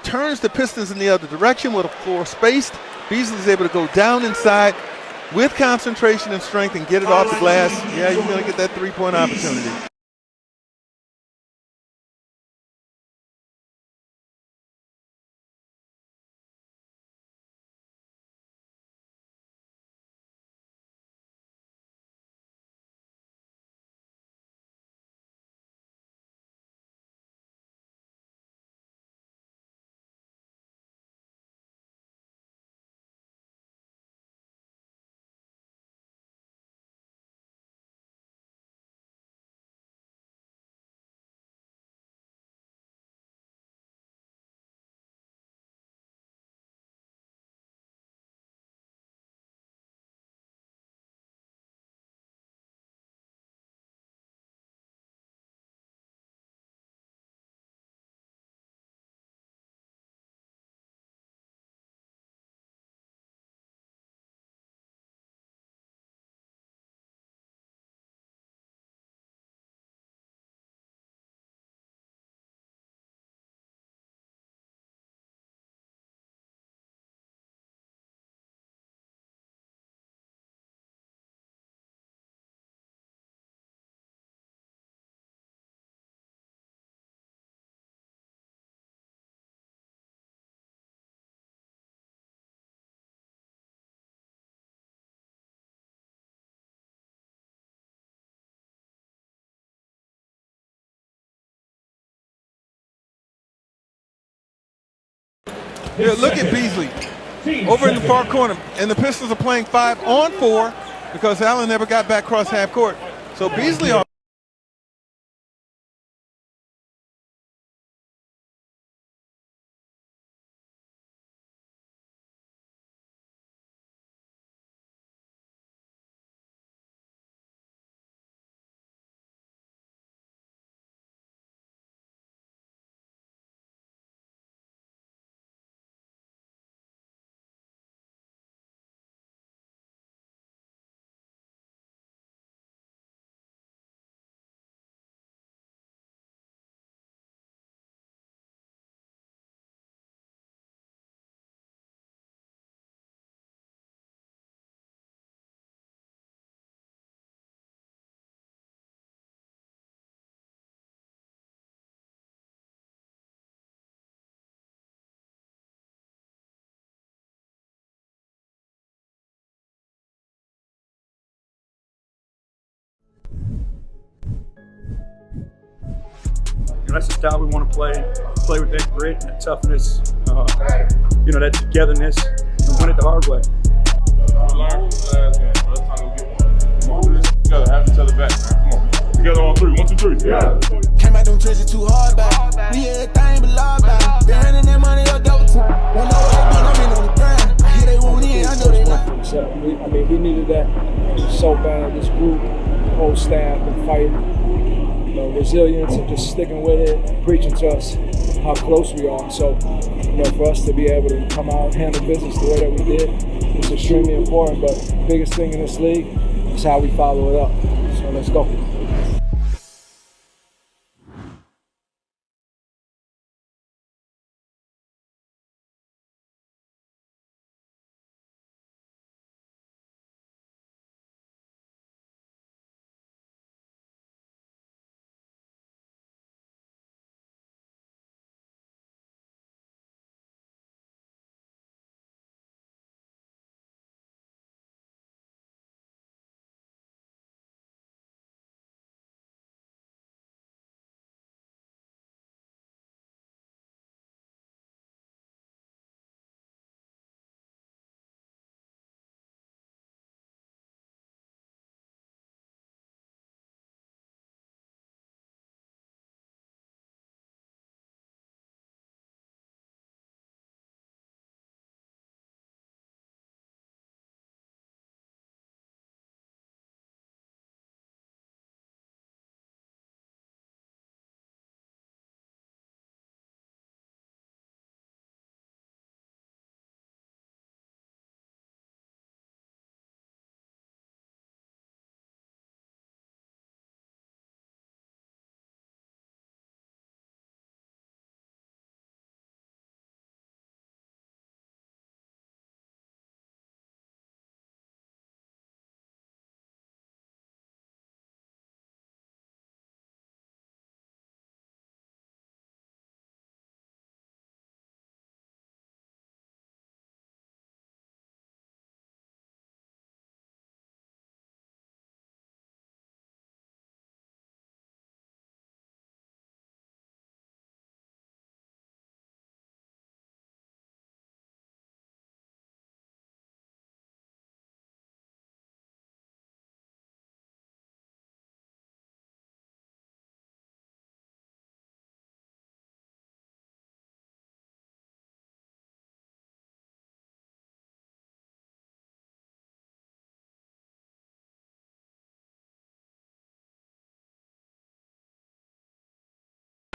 turns the Pistons in the other direction with a floor spaced. Beasley's able to go down inside with concentration and strength and get it off the glass. Yeah, you're going to get that three-point opportunity. Yeah, look at Beasley over in the far corner, and the Pistons are playing 5-on-4 because Allen never got back across half court. So Beasley on. That's the style we want to play with that grit and that toughness, that togetherness, and win it the hard way. You gotta have each other back, man. Come on. Together on three. 1, 2, 3. Yeah. Came out them trenches too hard back. We everything but love back. Been running that money up double time. Won't know what they doing, I'm in on the grind. I hear they won't in, I know they not. We needed that so bad. This group, the whole staff, been fighting. Resilience and just sticking with it, preaching to us how close we are. So, for us to be able to come out and handle business the way that we did is extremely important. But the biggest thing in this league is how we follow it up. So let's go.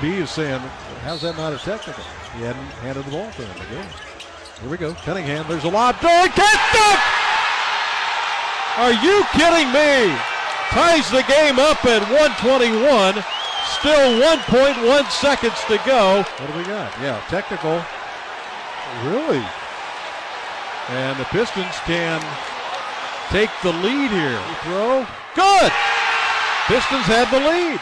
B is saying, how's that not a technical? He hadn't handed the ball to him again. Here we go. Cunningham, there's a lob. Can't stop! Are you kidding me? Ties the game up at 121. Still 1.1 seconds to go. What do we got? Yeah, technical. Really? And the Pistons can take the lead here. Throw. Good! Pistons have the lead.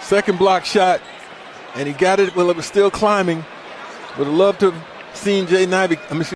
Second block shot, and he got it while it was still climbing. Would have loved to have seen Jay Nyby.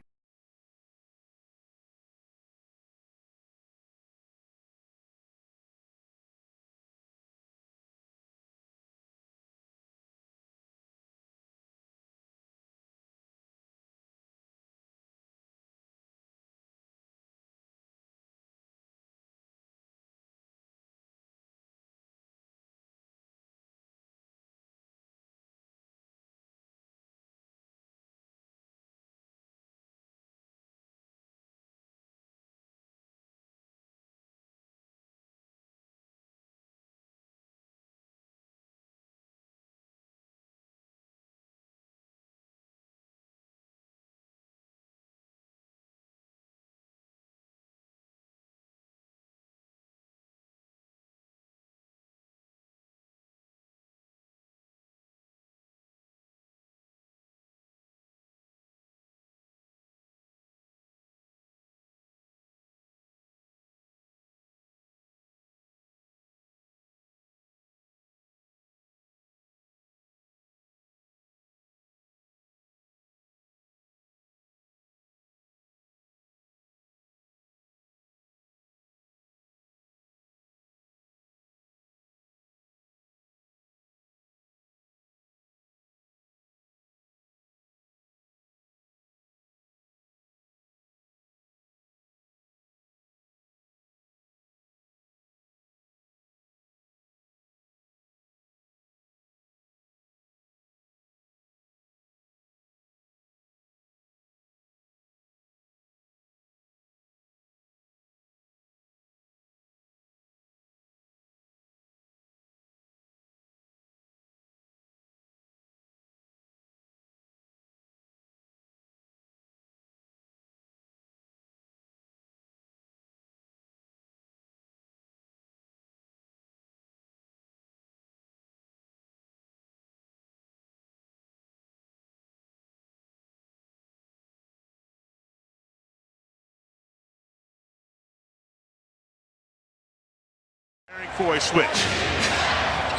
For a switch.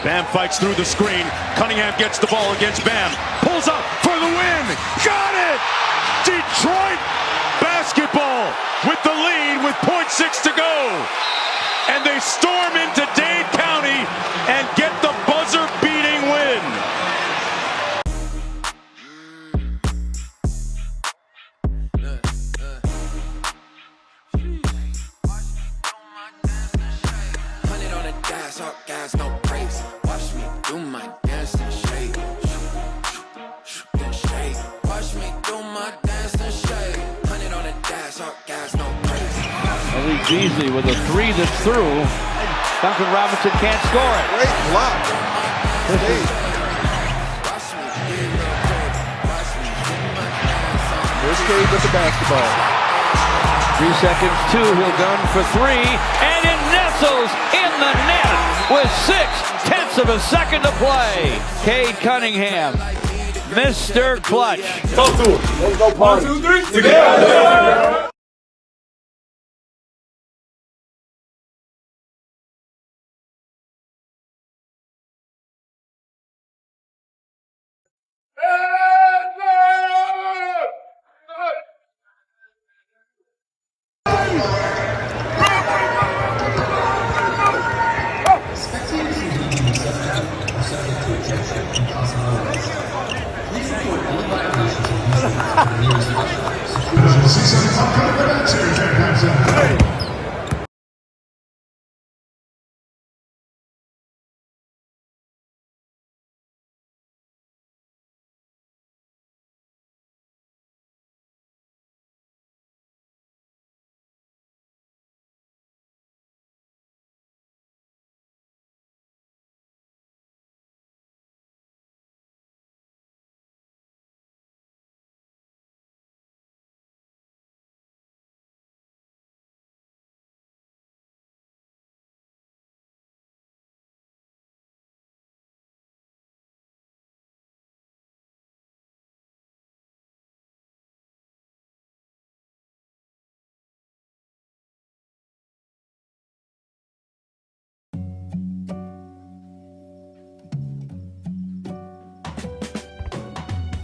Bam fights through the screen. Cunningham gets the ball against Bam. Pulls up for the win. Got it! Detroit basketball with the lead with .6 to go. And they storm into Dade County and get the buzzer-beating win. Gas, no brakes. Watch me do my dance and shake. Then shake. Watch me do my dance and shake. 100 on the dash, hot gas, no brakes. Malik Beasley with a three that's through. Duncan Robinson can't score it. Great block. Here's Cade with the basketball. 3 seconds, two. He'll gun for three. And it nestles in the net with 0.6 of a second to play. Cade Cunningham, Mr. Clutch. Talk to him. Let's go party. 1, 2, 3. Together.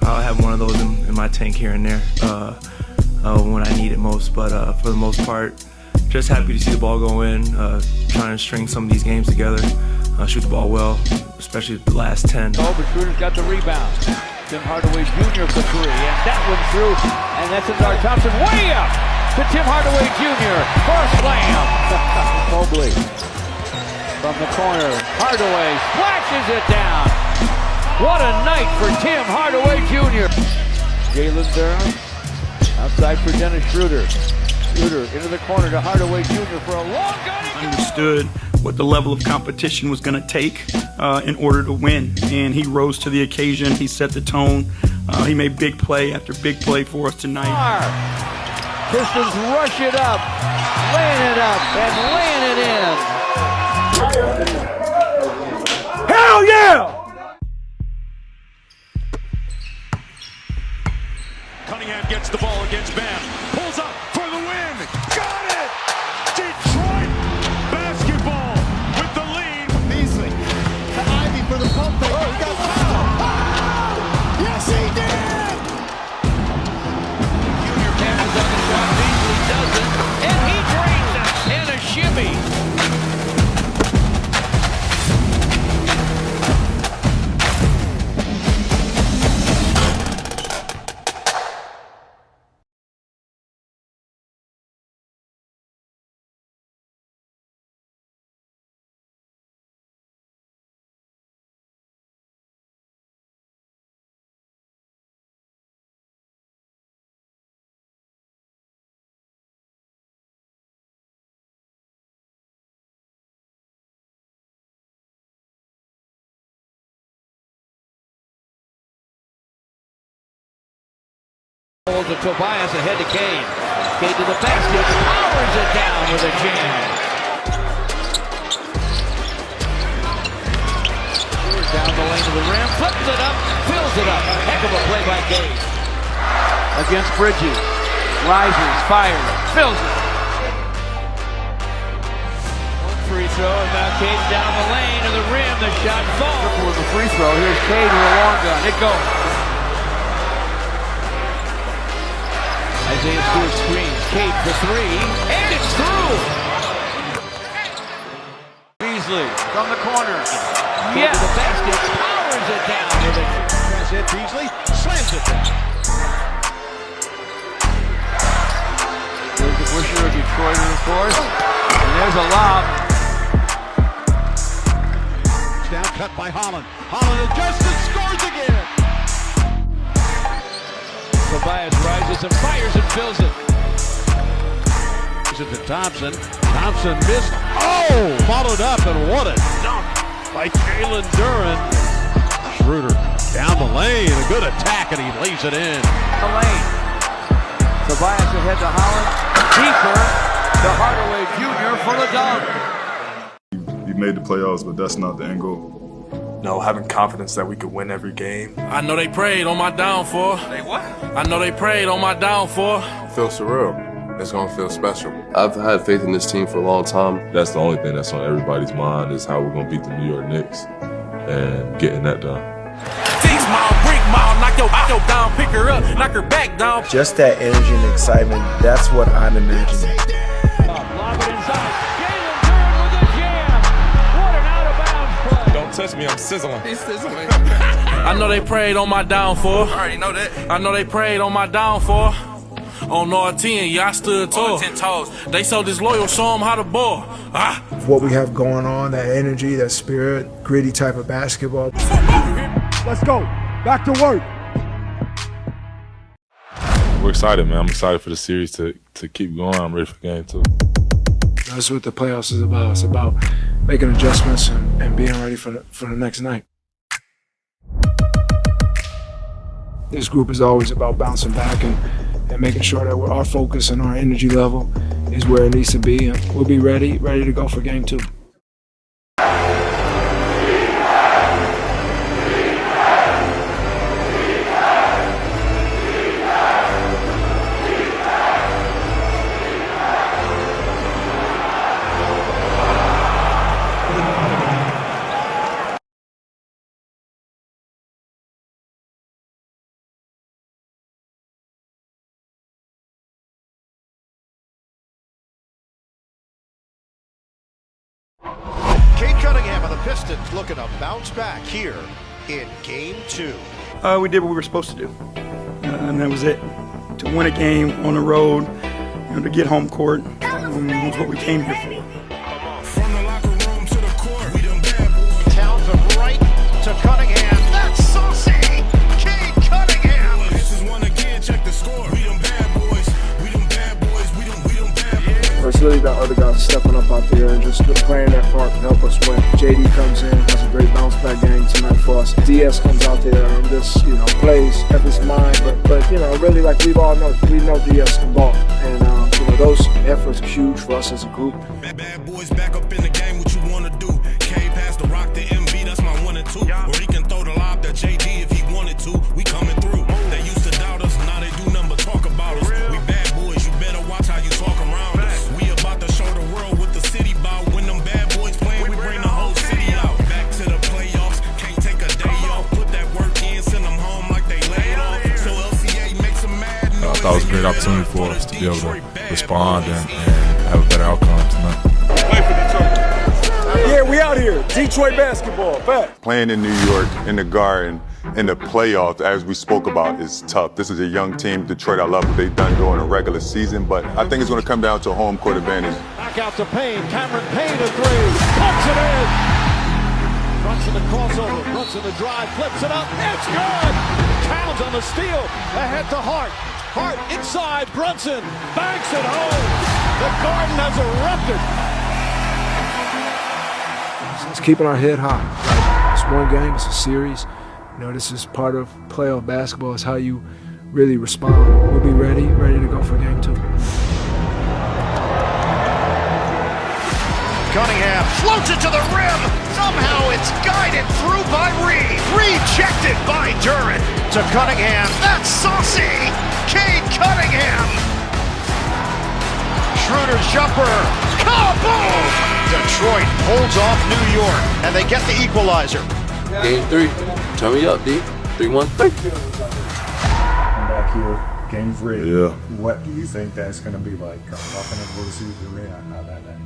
I'll have one of those in my tank here and there when I need it most, but for the most part, just happy to see the ball go in, trying to string some of these games together, shoot the ball well, especially the last 10. Oh, but Schroeder's got the rebound. Tim Hardaway Jr. for three, and that one through, and that's Dar Thompson way up to Tim Hardaway Jr. for a slam. Mobley from the corner. Hardaway splashes it down. What a night for Tim Hardaway Jr. Jalen Durham outside for Dennis Schroeder. Schroeder into the corner to Hardaway Jr. for a long gun. Understood what the level of competition was going to take in order to win, and he rose to the occasion. He set the tone. He made big play after big play for us tonight. Pistons rush it up, laying it up, and laying it in. Hell yeah! Cunningham gets the ball against Bam. Pulls up for the win. Got it! Detroit basketball with the lead. Beasley to Ivy for the pump fake. Oh, he got fouled. Yes, he did! Junior passes on the shot. Beasley does it, and he drains it. And a shimmy. To Tobias ahead to Cade. Cade to the basket, powers it down with a jam. Down the lane to the rim, flips it up, fills it up. Heck of a play by Cade. Against Bridges, rises, fires, fills it. One free throw, and now Cade down the lane to the rim. The shot falls. With the free throw, here's Cade with a long gun. It goes. Isaiah Stewart screens, Cade for three, and it's through! Beasley from the corner. Yes! To the basket, powers it down with it. Pass hit, Beasley slams it down. There's the Busher of Detroit, of course. And there's a lob. Down cut by Holland. Holland adjusts and scores again. Tobias rises and fires and fills it. Gives it to Thompson. Thompson missed. Oh! Followed up, and what a dunk by Jalen Duren. Schroeder down the lane. A good attack, and he lays it in. The lane. Tobias ahead to Holland. Deeper to Hardaway Jr. for the dunk. You made the playoffs, but that's not the end goal. No, having confidence that we could win every game. I know they prayed on my downfall. They what? I know they prayed on my downfall. Feel surreal. It's gonna feel special. I've had faith in this team for a long time. That's the only thing that's on everybody's mind is how we're gonna beat the New York Knicks and getting that done. 6 mile, brick mile, knock your down, pick her up, knock her back down. Just that energy and excitement, that's what I'm imagining. Lob it inside. Jalen Duren with a jam. What an out of bounds play. Don't touch me, I'm sizzling. He's sizzling. I know they prayed on my downfall. I already know that. I know they prayed on my downfall. On R10, yeah, I stood tall. 10 toes. They so disloyal, show them how to ball. Ah. What we have going on, that energy, that spirit, gritty type of basketball. Let's go. Back to work. We're excited, man. I'm excited for the series to keep going. I'm ready for game 2. That's what the playoffs is about. It's about making adjustments and being ready for the next night. This group is always about bouncing back and making sure that our focus and our energy level is where it needs to be, and we'll be ready to go for game 2. Cade Cunningham of the Pistons looking to bounce back here in Game 2. We did what we were supposed to do, and that was it. To win a game on the road, to get home court, was what we came here for. From the locker room to the court, we them bad boys. Towns of right to Cunningham. That's saucy! Cade Cunningham! This is one again, check the score. We them bad boys. We them bad boys. We them bad boys. It's really about other guys stepping up out there and just playing their part to help us win. JD comes in, has a great bounce back game tonight for us. DS comes out there and just, plays at his mind, but really like we know DS can ball. And those efforts are huge for us as a group. Bad boys back up in the game, what you wanna do? K pass the rock to MB, that's my 1 and 2. Or he can throw the lob to JD if he wanted to. We coming through. They used to doubt us, now they do nothing but talk about us. We bad boys, you better watch how you talk around us. We about to show the world what the city bout. When them bad boys playing, we bring the whole city out. Back to the playoffs, can't take a day off. Put that work in, send them home like they laid off. So LCA makes them mad. I thought it was a great opportunity for us to be able to respond and have a better outcome tonight. Yeah, we out here. Detroit basketball. Back. Playing in New York, in the Garden, in the playoffs, as we spoke about, is tough. This is a young team. Detroit, I love what they've done during the regular season, but I think it's going to come down to a home court advantage. Back out to Payne. Cameron Payne a 3. Puts it in. Brunson the crossover. Brunson the drive. Flips it up. It's good. Towns on the steal. Ahead to Hart. Hart inside. Brunson banks it home. The Garden has erupted. It's keeping our head high. It's one game. It's a series. This is part of playoff basketball. It's how you really respond. We'll be ready to go for game 2. Cunningham floats it to the rim. Somehow it's guided through by Reed. Rejected by Duran. To Cunningham. That's saucy. Cade Cunningham. Schroeder's jumper. Kaboom! Detroit holds off New York, and they get the equalizer. Game 3. Turn me up, D. 3-1. I'm back here, game 3. Yeah. What do you think that's going to be like? Walking into the season, how that day?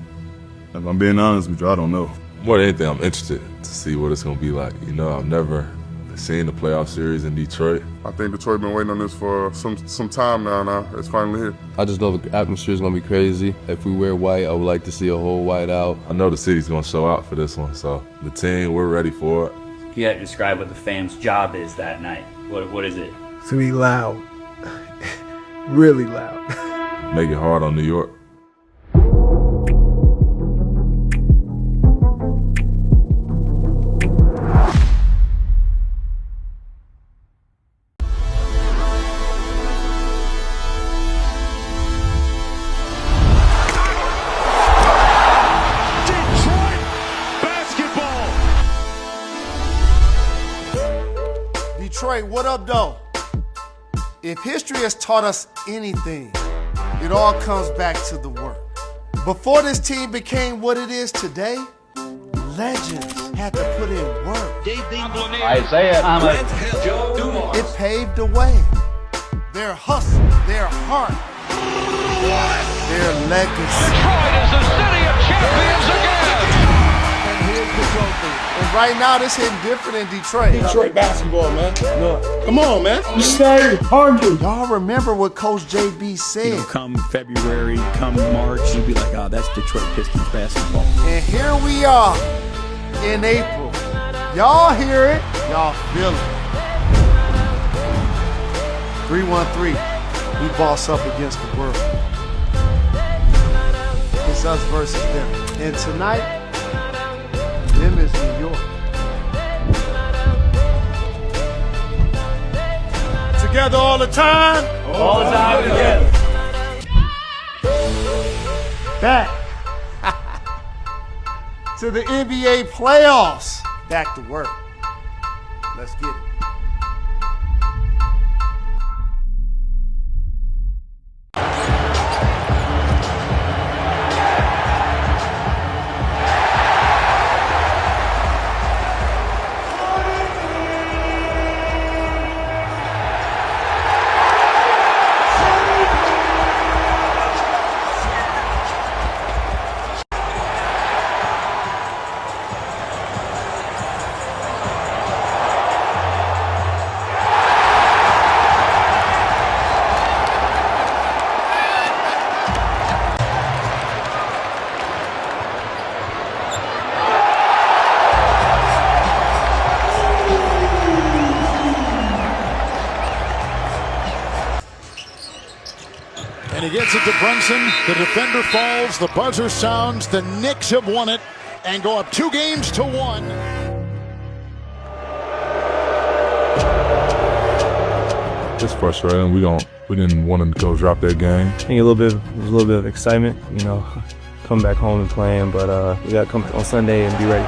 If I'm being honest with you, I don't know. More than anything, I'm interested to see what it's going to be like. I've never seen the playoff series in Detroit. I think Detroit been waiting on this for some time now. It's finally here. I just know the atmosphere is going to be crazy. If we wear white, I would like to see a whole white out. I know the city's going to show out for this one, so the team, we're ready for it. You got to describe what the fans' job is that night. What is it? To be loud. Really loud. Make it hard on New York. Detroit, what up, though? If history has taught us anything, it all comes back to the work. Before this team became what it is today, legends had to put in work. Isaiah Thomas. It paved the way. Their hustle, their heart, their legacy. Detroit is the city of champions again. And here the trophy. And right now, this hitting different in Detroit. Detroit basketball, man. No. Come on, man. You stay hungry. Y'all remember what Coach JB said. You know, come February, come March, you'll be like, oh, that's Detroit Pistons basketball. And here we are in April. Y'all hear it. Y'all feel it. 3-1-3. We boss up against the world. It's us versus them. And tonight, them is New York. Together all the time. All the time together. Back to the NBA playoffs. Back to work. Let's get it. And he gets it to Brunson. The defender falls. The buzzer sounds. The Knicks have won it and go up 2-1. It's frustrating. We didn't want to go drop that game. I think it was a little bit of excitement, you know, coming back home and playing, but we got to come on Sunday and be ready.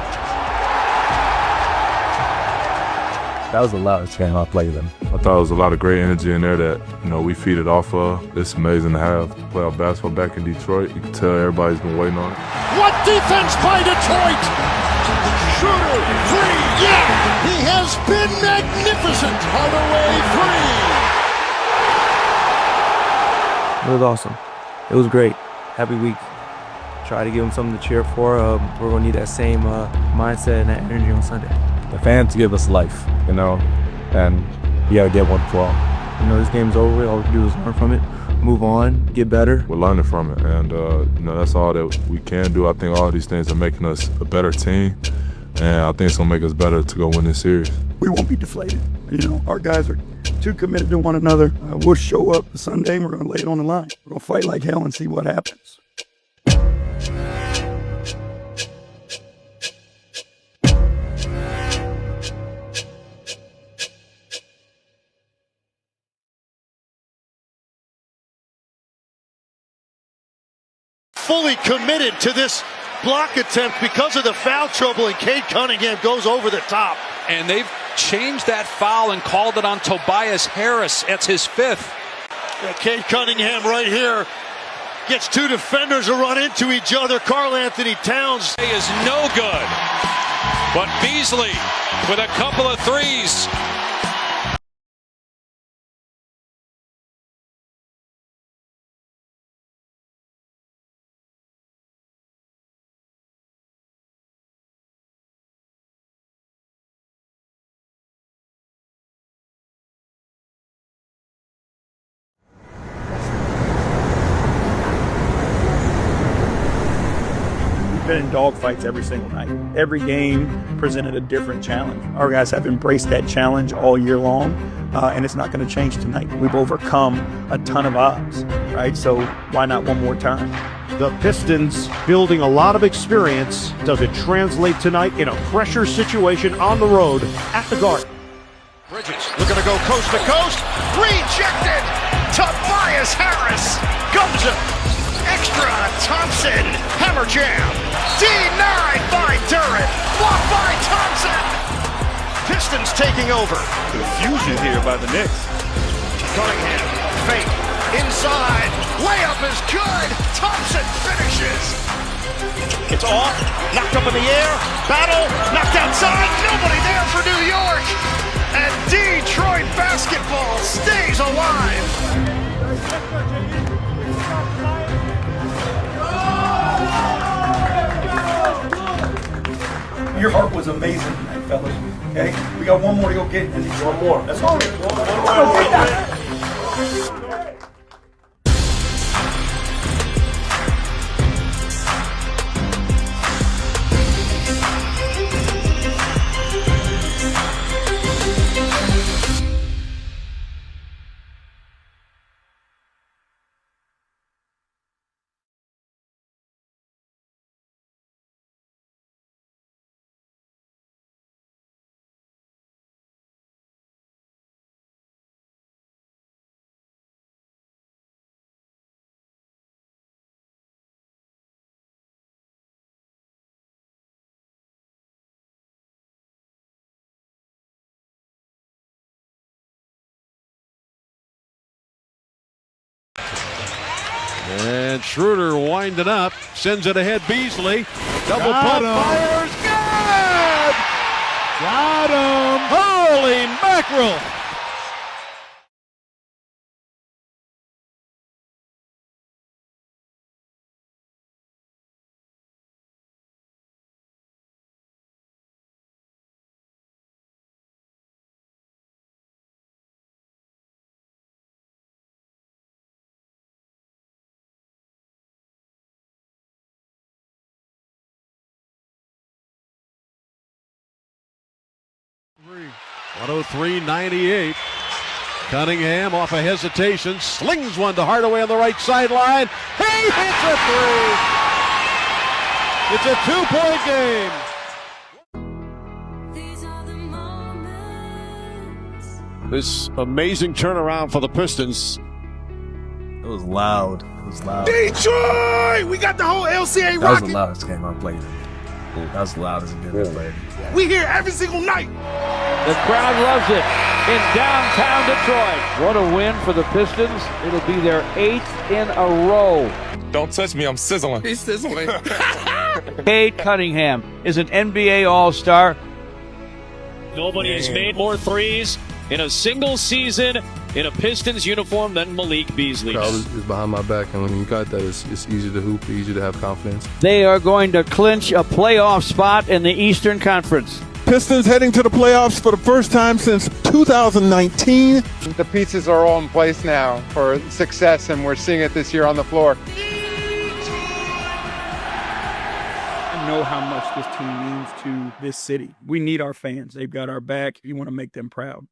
That was the loudest game I played in. I thought there was a lot of great energy in there that, you know, we feed it off of. It's amazing to have playoff basketball back in Detroit. You can tell everybody's been waiting on it. What defense by Detroit! Shooter, three, yeah! He has been magnificent. Hardaway, three. It was awesome. It was great. Happy week. Try to give them something to cheer for. We're going to need that same mindset and that energy on Sunday. The fans give us life, you know, and you got to get one for all. You know, this game's over. All we can do is learn from it, move on, get better. We're learning from it, and you know, that's all that we can do. I think all these things are making us a better team, and I think it's going to make us better to go win this series. We won't be deflated. You know, our guys are too committed to one another. We'll show up Sunday and we're going to lay it on the line. We're going to fight like hell and see what happens. Fully committed to this block attempt because of the foul trouble, and Cade Cunningham goes over the top. And they've changed that foul and called it on Tobias Harris. It's his fifth. Yeah, Cade Cunningham right here gets two defenders to run into each other. Karl Anthony Towns Is no good. But Beasley with a couple of threes. Been in dogfights every single night. Every game presented a different challenge. Our guys have embraced that challenge all year long, and it's not going to change tonight. We've overcome a ton of odds, right? So why not one more time? The Pistons building a lot of experience. Does it translate tonight in a pressure situation on the road at the Garden? Bridges looking to go coast to coast. Rejected. Tobias Harris comes up. Extra Thompson. Hammer jam. Denied by Durant. Blocked by Thompson. Pistons taking over. Confusion here by the Knicks. Cunningham. Fake. Inside. Layup is good. Thompson finishes. It's off. Knocked up in the air. Battle. Knocked outside. Nobody there for New York. And Detroit basketball stays alive. Your heart was amazing tonight, fellas. Okay? We got one more to go get. And one more. That's all. And Schroeder winding up, sends it ahead. Beasley, double pump, fires, good! Got him! Holy mackerel! Three. 103-98. Cunningham off a hesitation, slings one to Hardaway on the right sideline. He hits a three. It's a 2-point game. This amazing turnaround for the Pistons. It was loud. It was loud. Detroit! We got the whole LCA rocking. That was the loudest game I played. That was the loudest game I played. We here every single night. The crowd loves it in downtown Detroit. What a win for the Pistons. It'll be their 8th in a row. Don't touch me, I'm sizzling. He's sizzling. Cade Cunningham is an NBA All-Star. Nobody has made more threes in a single season in a Pistons uniform than Malik Beasley. The crowd is behind my back, and when you got that, it's easy to hoop, easy to have confidence. They are going to clinch a playoff spot in the Eastern Conference. Pistons heading to the playoffs for the first time since 2019. The pieces are all in place now for success, and we're seeing it this year on the floor. I know how much this team means to this city. We need our fans. They've got our back. You want to make them proud.